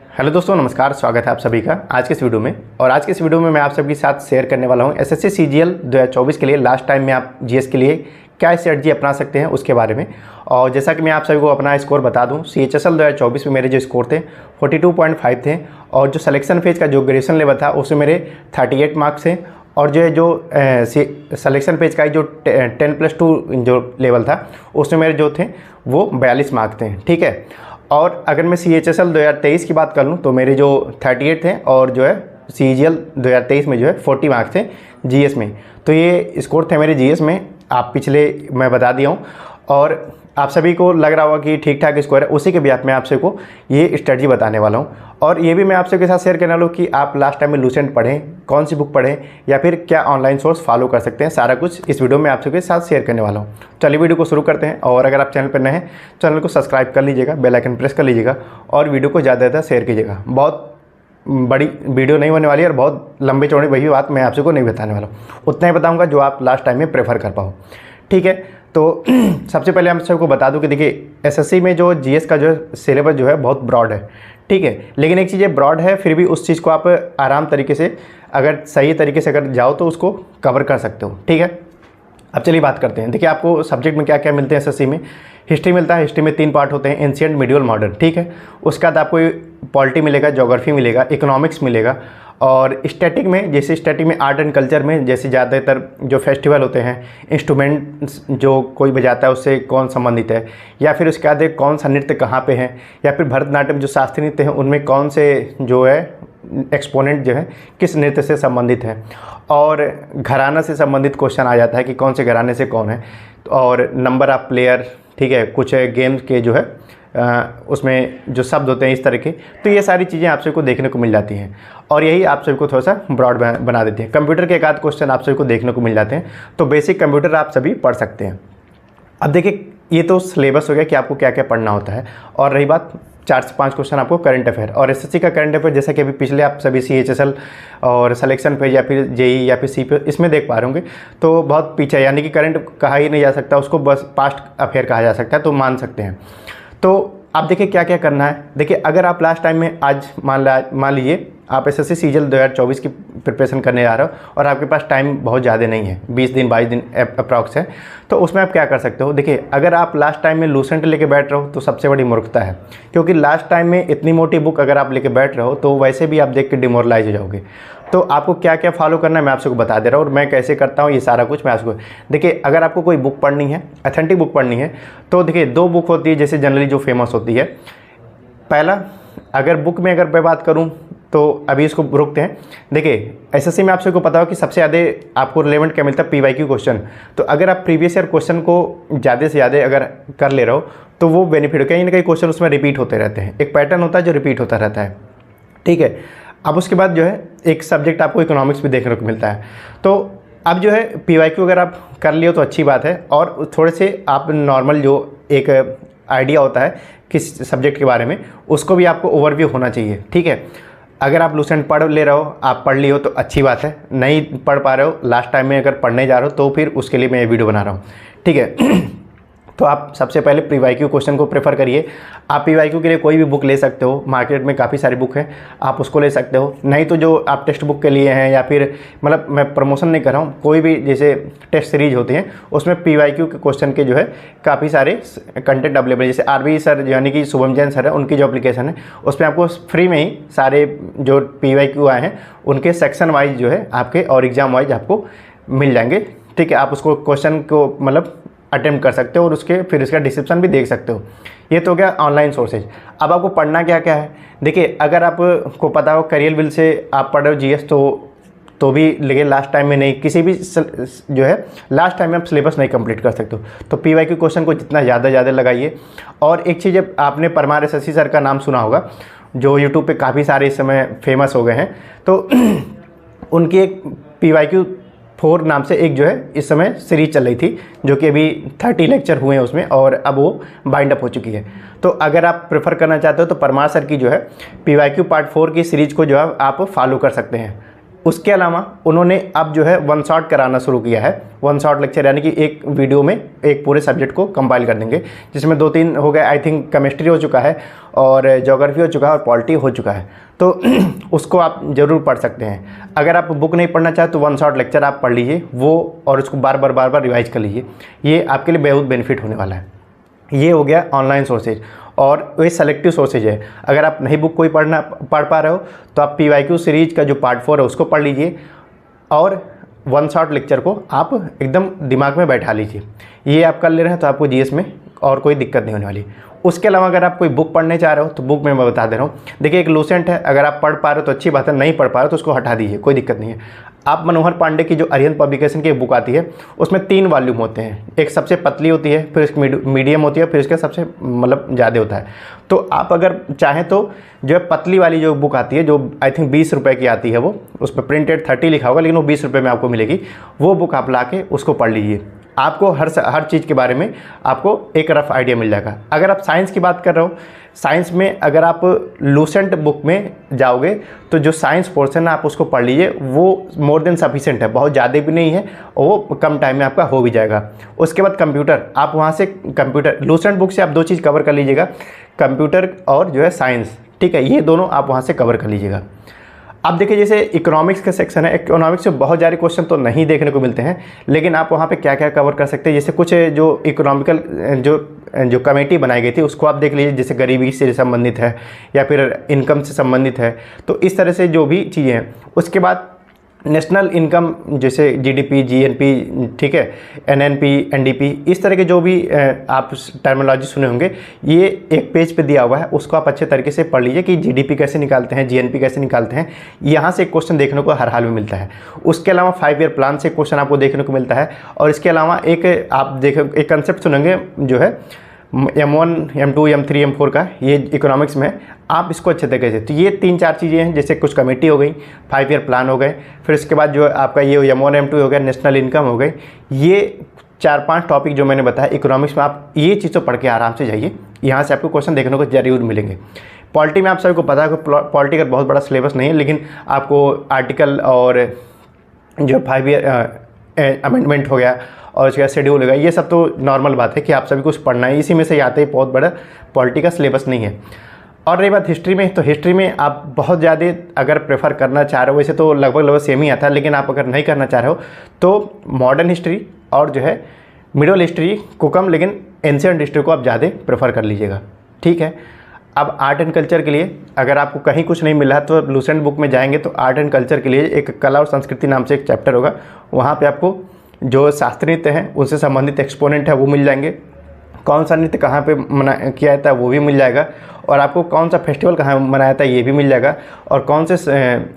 Hello दोस्तों, नमस्कार। स्वागत है आप सभी का आज के इस वीडियो में। और आज के इस वीडियो में मैं आप सबके साथ शेयर करने वाला हूं एसएससी सीजीएल 2024 के लिए लास्ट टाइम में आप जीएस के लिए क्या स्ट्रेटजी अपना सकते हैं उसके बारे में। और जैसा कि मैं आप सभी को अपना स्कोर बता दूं, सीएचएसएल 2024 में मेरे जो स्कोर थे 42.5 थे और जो सिलेक्शन फेज का जो ग्रेजुएशन लेवल था उसमें मेरे 38 मार्क्स थे। और जो सिलेक्शन पेज का जो 10+2 जो लेवल था उसमें मेरे जो थे वो 42 मार्क्स थे। ठीक है। और अगर मैं सीएचएसएल 2023 की बात कर लूँ तो मेरे जो 38 थे और जो है सीजीएल 2023 में जो है 40 मार्क्स थे जीएस में। तो ये स्कोर थे मेरे जीएस में, आप पिछले मैं बता दिया हूँ। और आप सभी को लग रहा होगा कि ठीक ठाक स्कोर है, उसी के बिहाफ में आप सबको ये स्ट्रेटजी बताने वाला हूँ। और ये भी मैं आप सबके साथ शेयर करने वाला हूँ कि आप लास्ट टाइम में लूसेंट पढ़ें, कौन सी बुक पढ़ें या फिर क्या ऑनलाइन सोर्स फॉलो कर सकते हैं, सारा कुछ इस वीडियो में आप सबके साथ शेयर करने वाला हूँ। चलिए वीडियो को शुरू करते हैं। और अगर आप चैनल पर नए हैं, चैनल को सब्सक्राइब कर लीजिएगा, बेल आइकन प्रेस कर लीजिएगा और वीडियो को ज़्यादा से ज़्यादा शेयर कीजिएगा। बहुत बड़ी वीडियो नहीं होने वाली है और बहुत लंबे चौड़े वही बात मैं आप सबको नहीं बताने वाला हूँ, उतना ही बताऊँगा जो आप लास्ट टाइम में प्रेफर कर पाओ। ठीक है। तो सबसे पहले हम सबको बता दूं कि देखिए एसएससी में जो जीएस का जो सिलेबस जो है बहुत ब्रॉड है। ठीक है। लेकिन एक चीज़ ब्रॉड है, फिर भी उस चीज़ को आप आराम तरीके से अगर सही तरीके से अगर जाओ तो उसको कवर कर सकते हो। ठीक है। अब चलिए बात करते हैं। देखिए आपको सब्जेक्ट में क्या क्या मिलते हैं एसएससी में। हिस्ट्री मिलता है, हिस्ट्री में 3 पार्ट होते हैं, एंशिएंट, मिडिवल, मॉडर्न। ठीक है। उसके बाद आपको पॉलिटी मिलेगा, ज्योग्राफी मिलेगा, इकोनॉमिक्स मिलेगा। और स्टैटिक में, जैसे स्टैटिक में आर्ट एंड कल्चर में जैसे ज़्यादातर जो फेस्टिवल होते हैं, इंस्ट्रूमेंट्स जो कोई बजाता है उससे कौन संबंधित है, या फिर उसके बाद कौन सा नृत्य कहाँ पे है, या फिर भरतनाट्यम जो शास्त्रीय नृत्य हैं उनमें कौन से जो है एक्सपोनेंट जो है किस नृत्य से संबंधित है। और घराना से संबंधित क्वेश्चन आ जाता है कि कौन से घराने से कौन है। और नंबर ऑफ प्लेयर, ठीक है, कुछ गेम्स के जो है उसमें जो शब्द होते हैं इस तरह के। तो ये सारी चीज़ें आप सबको देखने को मिल जाती हैं और यही आप सबको थोड़ा सा ब्रॉड बना देती हैं। कंप्यूटर के एक आध क्वेश्चन आप सबको देखने को मिल जाते हैं, तो बेसिक कंप्यूटर आप सभी पढ़ सकते हैं। अब देखिए ये तो सिलेबस हो गया कि आपको क्या क्या पढ़ना होता है। और रही बात 4 से 5 क्वेश्चन आपको करंट अफेयर और एसएससी का करंट अफेयर, जैसा कि अभी पिछले आप सभी सीएचएसएल और सिलेक्शन पेज या फिर जेई या फिर सीपी इसमें देख पा रहे होंगे, तो बहुत पीछे है, यानी कि करंट कहा ही नहीं जा सकता, उसको बस पास्ट अफेयर कहा जा सकता है, तो मान सकते हैं। तो आप देखिए क्या क्या करना है। देखिए अगर आप लास्ट टाइम में आज मान लीजिए आप एसएससी सीजीएल 2024 की प्रिपरेशन करने जा रहे हो और आपके पास टाइम बहुत ज़्यादा नहीं है, 20 दिन 22 दिन अप्रॉक्स है, तो उसमें आप क्या कर सकते हो। देखिए अगर आप लास्ट टाइम में लूसेंट लेके बैठ रहे हो तो सबसे बड़ी मूर्खता है, क्योंकि लास्ट टाइम में इतनी मोटी बुक अगर आप लेके बैठ रहे हो तो वैसे भी आप देख के डिमोरलाइज हो जाओगे। तो आपको क्या क्या फॉलो करना है मैं आप सबको बता दे रहा हूँ और मैं कैसे करता हूँ ये सारा कुछ मैं आपको। देखिए अगर आपको कोई बुक पढ़नी है, ऑथेंटिक बुक पढ़नी है, तो देखिए 2 बुक होती है जैसे जनरली जो फेमस होती है। पहला, अगर बुक में अगर मैं बात करूँ तो अभी इसको रुकते हैं। देखिए एसएससी में आप सबको पता हो कि सबसे ज़्यादा आपको रिलेवेंट क्या मिलता है, पीवाईक्यू क्वेश्चन। तो अगर आप प्रीवियस ईयर क्वेश्चन को ज़्यादा से ज़्यादा अगर कर ले रहे हो तो वो बेनिफिट हो, कहीं ना कहीं क्वेश्चन उसमें रिपीट होते रहते हैं, एक पैटर्न होता है जो रिपीट होता रहता है। ठीक है। अब उसके बाद जो है एक सब्जेक्ट आपको इकोनॉमिक्स भी देखने को मिलता है। तो अब जो है पीवाईक्यू अगर आप कर लियो तो अच्छी बात है, और थोड़े से आप नॉर्मल जो एक आइडिया होता है किस सब्जेक्ट के बारे में उसको भी आपको ओवरव्यू होना चाहिए। ठीक है। अगर आप लूसेंट पढ़ ले रहे हो, आप पढ़ लियो तो अच्छी बात है, नहीं पढ़ पा रहे हो लास्ट टाइम में अगर पढ़ने जा रहे हो तो फिर उसके लिए मैं ये वीडियो बना रहा हूँ। ठीक है। तो आप सबसे पहले पीवाईक्यू क्वेश्चन को प्रेफर करिए। आप पीवाईक्यू के लिए कोई भी बुक ले सकते हो, मार्केट में काफ़ी सारी बुक है, आप उसको ले सकते हो। नहीं तो जो आप टेक्स्ट बुक के लिए हैं या फिर मतलब मैं प्रमोशन नहीं कर रहा हूँ, कोई भी जैसे टेस्ट सीरीज होती हैं उसमें पीवाईक्यू के क्वेश्चन के जो है काफ़ी सारे कंटेंट अवेलेबल है। जैसे आरबी सर यानी कि शुभम जैन सर है, उनकी जो एप्लीकेशन है उसमें आपको फ्री में ही सारे जो पीवाईक्यू आए हैं उनके सेक्शन वाइज जो है आपके और एग्जाम वाइज आपको मिल जाएंगे। ठीक है। आप उसको क्वेश्चन को मतलब अटेम्प्ट कर सकते हो और उसके फिर इसका डिस्क्रिप्शन भी देख सकते हो। ये तो हो गया ऑनलाइन सोर्सेज। अब आपको पढ़ना क्या क्या है। देखिए अगर आपको पता हो करियर विल से आप पढ़ रहे हो जीएस तो भी, लेकिन लास्ट टाइम में नहीं, किसी भी जो है लास्ट टाइम में आप सिलेबस नहीं कंप्लीट कर सकते हो, तो पीवाईक्यू क्वेश्चन को जितना ज़्यादा लगाइए। और एक चीज़, आपने परमार एसएससी सर का नाम सुना होगा जो यूट्यूब पे काफ़ी सारे इस समय फेमस हो गए हैं, तो उनकी एक पीवाईक्यू 4 नाम से एक जो है इस समय सीरीज चल रही थी, जो कि अभी 30 लेक्चर हुए हैं उसमें और अब वो बाइंड अप हो चुकी है। तो अगर आप प्रेफर करना चाहते हो तो परमार सर की जो है पीवाईक्यू पार्ट 4 की सीरीज को जो है आप फॉलो कर सकते हैं। उसके अलावा उन्होंने अब जो है वन शॉट कराना शुरू किया है। वन शॉट लेक्चर यानी कि एक वीडियो में एक पूरे सब्जेक्ट को कंपाइल कर देंगे, जिसमें 2-3 हो गए, आई थिंक केमिस्ट्री हो चुका है और ज्योग्राफी हो चुका है और पॉलिटी हो चुका है। तो उसको आप ज़रूर पढ़ सकते हैं। अगर आप बुक नहीं पढ़ना चाहते तो वन शॉट लेक्चर आप पढ़ लीजिए वो, और उसको बार बार रिवाइज कर लीजिए। ये आपके लिए बहुत बेनिफिट होने वाला है। ये हो गया ऑनलाइन सोर्सेज, और वे सेलेक्टिव सोर्सेज है। अगर आप नहीं बुक कोई पढ़ पा रहे हो तो आप PYQ सीरीज का जो पार्ट 4 है उसको पढ़ लीजिए, और वन शॉट लेक्चर को आप एकदम दिमाग में बैठा लीजिए। ये आप कर ले रहे हैं तो आपको GS में और कोई दिक्कत नहीं होने वाली। उसके अलावा अगर आप कोई बुक पढ़ने चाह रहे हो तो बुक में मैं बता दे रहा हूँ। देखिए, एक लूसेंट है, अगर आप पढ़ पा रहे हो तो अच्छी बात है, नहीं पढ़ पा रहे हो तो उसको हटा दीजिए, कोई दिक्कत नहीं है। आप मनोहर पांडे की जो अरिहंत पब्लिकेशन की बुक आती है उसमें 3 वॉल्यूम होते हैं। एक सबसे पतली होती है, फिर उसकी मीडियम होती है, फिर उसका सबसे मतलब ज़्यादा होता है। तो आप अगर चाहें तो जो है पतली वाली जो बुक आती है, जो आई थिंक 20 रुपये की आती है, वो उस पर प्रिंटेड 30 लिखा होगा, लेकिन वो 20 रुपये में आपको मिलेगी। वो बुक आप ला के उसको पढ़ लीजिए। आपको हर चीज़ के बारे में आपको एक रफ आइडिया मिल जाएगा। अगर आप साइंस की बात कर रहे हो, साइंस में अगर आप लूसेंट बुक में जाओगे तो जो साइंस पोर्शन है आप उसको पढ़ लीजिए, वो मोर देन सफिशिएंट है, बहुत ज़्यादा भी नहीं है, और वो कम टाइम में आपका हो भी जाएगा। उसके बाद कंप्यूटर, आप वहाँ से कंप्यूटर लूसेंट बुक से आप 2 चीज़ कवर कर लीजिएगा, कंप्यूटर और जो है साइंस, ठीक है, ये दोनों आप वहाँ से कवर कर लीजिएगा। अब देखिए, जैसे इकोनॉमिक्स का सेक्शन है, इकोनॉमिक्स से बहुत ज़्यादा क्वेश्चन तो नहीं देखने को मिलते हैं, लेकिन आप वहाँ पे क्या क्या कवर कर सकते हैं। जैसे कुछ जो इकोनॉमिकल जो कमेटी बनाई गई थी उसको आप देख लीजिए, जैसे गरीबी से संबंधित है या फिर इनकम से संबंधित है, तो इस तरह से जो भी चीज़ें हैं। उसके बाद नेशनल इनकम, जैसे GDP, GNP, ठीक है, NNP, NDP, इस तरह के जो भी आप टर्मिनोलॉजी सुने होंगे, ये एक पेज पे दिया हुआ है, उसको आप अच्छे तरीके से पढ़ लीजिए कि GDP कैसे निकालते हैं, GNP कैसे निकालते हैं। यहाँ से एक क्वेश्चन देखने को हर हाल में मिलता है। उसके अलावा 5 ईयर प्लान से क्वेश्चन आपको देखने को मिलता है। और इसके अलावा एक आप देखें, एक कंसेप्ट सुनेंगे जो है M1, M2, M3, M4 का, ये इकोनॉमिक्स में आप इसको अच्छे तरीके से, तो ये 3-4 चीज़ें हैं, जैसे कुछ कमेटी हो गई, 5 ईयर प्लान हो गए, फिर उसके बाद जो आपका ये M1, M2 हो गया, नेशनल इनकम हो गई। ये 4-5 टॉपिक जो मैंने बताया इकोनॉमिक्स में, आप ये चीज़ तो पढ़ के आराम से जाइए, यहाँ से आपको क्वेश्चन देखने को जरूर मिलेंगे। पॉलिटी में आप सभी को पता है कि पॉलिटी का बहुत बड़ा सिलेबस नहीं है, लेकिन आपको आर्टिकल और जो 5 ईयर अमेंडमेंट हो गया और उसका शेड्यूल होगा, ये सब तो नॉर्मल बात है कि आप सभी कुछ पढ़ना है, इसी में से आते ही बहुत बड़ा पॉलिटी का सिलेबस नहीं है। और रही बात हिस्ट्री में, तो हिस्ट्री में आप बहुत ज़्यादा अगर प्रेफर करना चाह रहे हो, वैसे तो लगभग सेम ही आता है, लेकिन आप अगर नहीं करना चाह रहे हो तो मॉडर्न हिस्ट्री और जो है मिडल हिस्ट्री को कम, लेकिन एंशिएंट हिस्ट्री को आप ज़्यादा प्रेफर कर लीजिएगा, ठीक है। अब आर्ट एंड कल्चर के लिए अगर आपको कहीं कुछ नहीं मिल रहा तो लूसेंट बुक में जाएंगे तो आर्ट एंड कल्चर के लिए एक कला और संस्कृति नाम से एक चैप्टर होगा, वहाँ पे आपको जो शास्त्रीय नृत्य हैं उनसे संबंधित एक्सपोनेंट है वो मिल जाएंगे, कौन सा नृत्य कहाँ पे किया जाता है वो भी मिल जाएगा, और आपको कौन सा फेस्टिवल कहाँ मनाया जाता है ये भी मिल जाएगा, और कौन से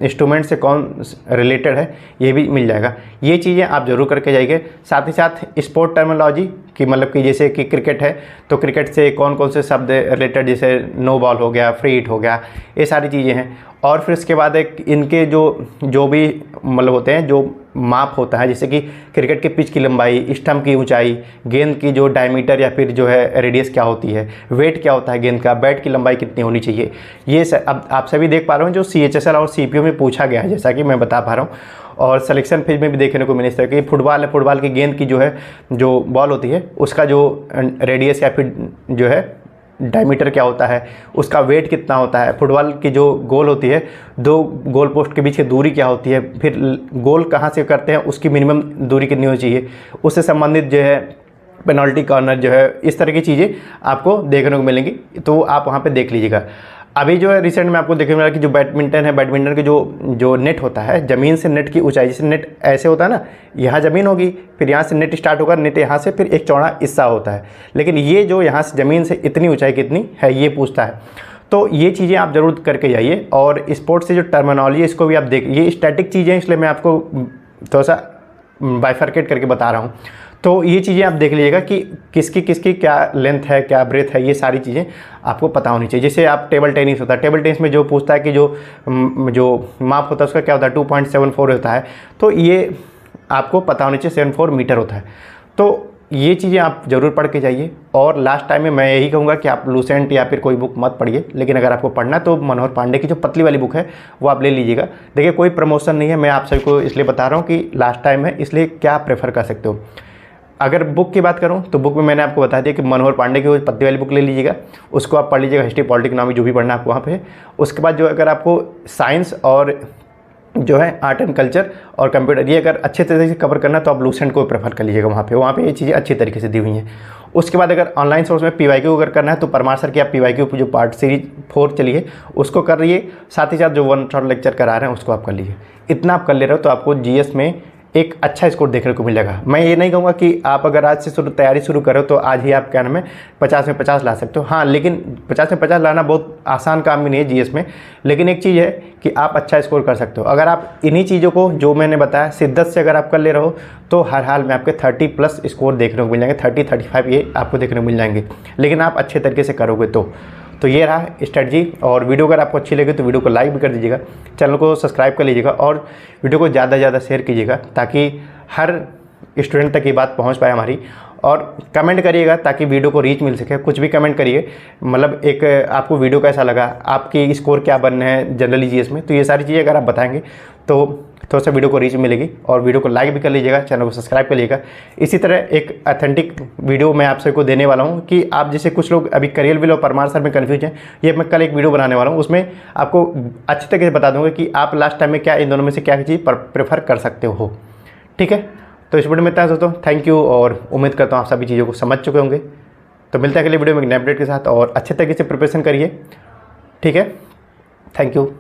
इंस्ट्रूमेंट से कौन रिलेटेड है ये भी मिल जाएगा। ये चीज़ें आप जरूर करके जाइए। साथ ही साथ स्पोर्ट टर्मिनोलॉजी कि मतलब कि जैसे कि क्रिकेट है तो क्रिकेट से कौन कौन से शब्द रिलेटेड, जैसे नो बॉल हो गया, फ्री हिट हो गया, ये सारी चीज़ें हैं। और फिर इसके बाद एक इनके जो भी मतलब होते हैं, जो माप होता है, जैसे कि क्रिकेट के पिच की लंबाई, स्टंप की ऊंचाई, गेंद की जो डायमीटर या फिर जो है रेडियस क्या होती है, वेट क्या होता है गेंद का, बैट की लंबाई कितनी होनी चाहिए, ये अब आप सभी देख पा रहे हो जो CHSL और CPO में पूछा गया है, जैसा कि मैं बता पा रहा हूँ। और सिलेक्शन फेज में भी देखने को मिले इस तरह की फुटबॉल है, फुटबॉल की गेंद की जो है जो बॉल होती है उसका जो रेडियस या फिर जो है डायमीटर क्या होता है, उसका वेट कितना होता है, फुटबॉल की जो गोल होती है 2 गोल पोस्ट के बीच की दूरी क्या होती है, फिर गोल कहाँ से करते हैं उसकी मिनिमम दूरी कितनी होनी चाहिए, उससे संबंधित जो है पेनल्टी कॉर्नर जो है, इस तरह की चीज़ें आपको देखने को मिलेंगी, तो आप वहाँ पे देख लीजिएगा। अभी जो है रिसेंट में आपको देखने को मिला कि जो बैडमिंटन है, बैडमिंटन के जो नेट होता है, ज़मीन से नेट की ऊंचाई, जैसे नेट ऐसे होता है ना, यहाँ ज़मीन होगी, फिर यहाँ से नेट स्टार्ट होगा, नेट यहाँ से फिर एक चौड़ा हिस्सा होता है, लेकिन ये जो यहाँ से ज़मीन से इतनी ऊंचाई कितनी है ये पूछता है। तो ये चीज़ें आप ज़रूर करके जाइए। और स्पोर्ट्स से जो टर्मिनोलॉजी है इसको भी आप देख, ये स्टैटिक चीज़ें इसलिए मैं आपको थोड़ा सा बाइफर्केट करके बता रहा हूँ, तो ये चीज़ें आप देख लीजिएगा कि किसकी क्या लेंथ है, क्या ब्रेथ है, ये सारी चीज़ें आपको पता होनी चाहिए। जैसे आप टेबल टेनिस होता है, टेबल टेनिस में जो पूछता है कि जो माप होता है उसका क्या होता है, 2.74 होता है, तो ये आपको पता होना चाहिए, 74 मीटर होता है। तो ये चीज़ें आप ज़रूर पढ़ के जाइए। और लास्ट टाइम में मैं यही कहूँगा कि आप लूसेंट या फिर कोई बुक मत पढ़िए, लेकिन अगर आपको पढ़ना है तो मनोहर पांडे की जो पतली वाली बुक है वो आप ले लीजिएगा। देखिए कोई प्रमोशन नहीं है, मैं आप सबको इसलिए बता रहा हूँ कि लास्ट टाइम है, इसलिए क्या आप प्रेफर कर सकते हो। अगर बुक की बात करूं तो बुक में मैंने आपको बता दिया कि मनोहर पांडे की वो पत्ती वाली बुक ले लीजिएगा, उसको आप पढ़ लीजिएगा, हिस्ट्री पॉलिटिक्स इकोनॉमी जो भी पढ़ना है आपको वहाँ पे। उसके बाद जो अगर आपको साइंस और जो है आर्ट एंड कल्चर और कंप्यूटर ये अगर अच्छे तरीके से कवर करना है तो आप लूसेंट को प्रेफर कर लीजिएगा, वहाँ पे ये चीज़ें अच्छी तरीके से दी हुई हैं। उसके बाद अगर ऑनलाइन सोर्स में PYQ अगर करना है तो परमार सर की आप PYQ जो पार्ट सीरीज 4 चली है उसको कर रही है, साथ ही साथ जो 1 शॉट लेक्चर करा रहे हैं उसको आप कर लीजिए। इतना आप कर ले रहे हो तो आपको GS में एक अच्छा स्कोर देखने को मिलेगा। मैं ये नहीं कहूँगा कि आप अगर आज से तैयारी शुरू करो तो आज ही आप क्या नाम है 50 में 50 ला सकते हो, हाँ, लेकिन 50 में 50 लाना बहुत आसान काम भी नहीं है GS में। लेकिन एक चीज़ है कि आप अच्छा स्कोर कर सकते हो अगर आप इन्हीं चीज़ों को जो मैंने बताया शिद्दत से अगर आप कर ले रहे हो तो हर हाल में आपके 30+ स्कोर देखने को मिल जाएंगे, 30-35 ये आपको देखने को मिल जाएंगे, लेकिन आप अच्छे तरीके से करोगे तो ये रहा स्ट्रेटजी। और वीडियो अगर आपको अच्छी लगी तो वीडियो को लाइक भी कर दीजिएगा, चैनल को सब्सक्राइब कर लीजिएगा और वीडियो को ज़्यादा से ज़्यादा शेयर कीजिएगा ताकि हर स्टूडेंट तक ये बात पहुंच पाए हमारी। और कमेंट करिएगा ताकि वीडियो को रीच मिल सके, कुछ भी कमेंट करिए, मतलब एक आपको वीडियो कैसा लगा, आपकी स्कोर क्या बनने हैं जनरली GS में, तो ये सारी चीज़ें अगर आप बताएंगे तो थोड़ा सा वीडियो को रीच मिलेगी। और वीडियो को लाइक भी कर लीजिएगा, चैनल को सब्सक्राइब कर लीजिएगा। इसी तरह एक ऑथेंटिक वीडियो मैं आप सबको देने वाला हूँ कि आप जैसे कुछ लोग अभी करियर विल और परमार सर में कन्फ्यूज हैं, ये मैं कल एक वीडियो बनाने वाला हूँ, उसमें आपको अच्छे तरीके से बता दूँगा कि आप लास्ट टाइम में क्या इन दोनों में से क्या चीज़ प्रेफर कर सकते हो। ठीक है, तो इस वीडियो में इतना दोस्तों, थैंक यू और उम्मीद करता हूँ आप सभी चीज़ों को समझ चुके होंगे। तो मिलते हैं अगले वीडियो में एक नए अपडेट के साथ और अच्छे तरीके से प्रिपरेशन करिए। ठीक है, थैंक यू।